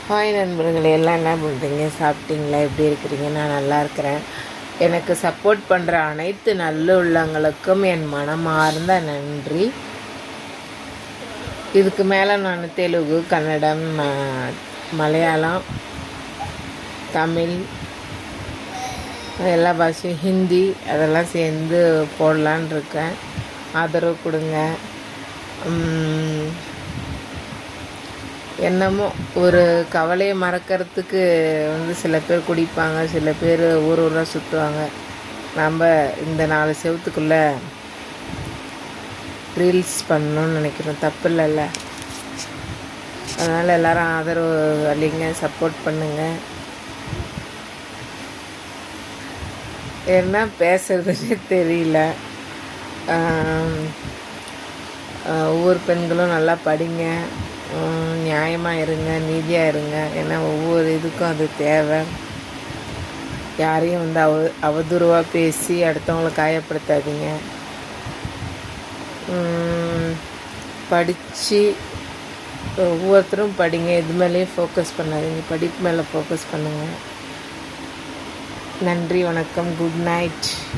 Hi நண்பர்களே, எல்லாம் என்ன பண்ணுறீங்க? சாப்பிட்டீங்களா? எப்படி இருக்கிறீங்க? நான் நல்லா இருக்கிறேன். எனக்கு சப்போர்ட் பண்ணுற அனைத்து நல்ல உள்ளங்களுக்கும் என் மனமார்ந்த நன்றி. இதுக்கு மேலே நான் தெலுங்கு, கன்னடம், மலையாளம், தமிழ், எல்லா பாஷையும், ஹிந்தி அதெல்லாம் சேர்ந்து போடலான் இருக்கேன். ஆதரவு கொடுங்க. என்னமோ ஒரு கவலையை மறக்கிறதுக்கு சில பேர் குடிப்பாங்க, சில பேர் ஊராக சுற்றுவாங்க. நம்ம இந்த 4 செவத்துக்குள்ளே ரீல்ஸ் பண்ணணும்னு நினைக்கிறோம். தப்பு இல்லைல்ல. அதனால் எல்லோரும் ஆதரவு அளிங்க, சப்போர்ட் பண்ணுங்கள். என்ன பேசுறதுன்னே தெரியல. ஒவ்வொரு பெண்களும் நல்லா படிங்க, நியாயமாக இருங்க, நீதியாக இருங்க. ஏன்னா ஒவ்வொரு இதுக்கும் அது தேவை. யாரையும் அவதூறாக பேசி அடுத்தவங்களை காயப்படுத்தாதீங்க. படித்து ஒவ்வொருத்தரும் படிங்க. இது மேலேயும் ஃபோக்கஸ் பண்ணாதீங்க, படிப்பு மேலே ஃபோக்கஸ் பண்ணுங்கள். நன்றி, வணக்கம், குட் நைட்.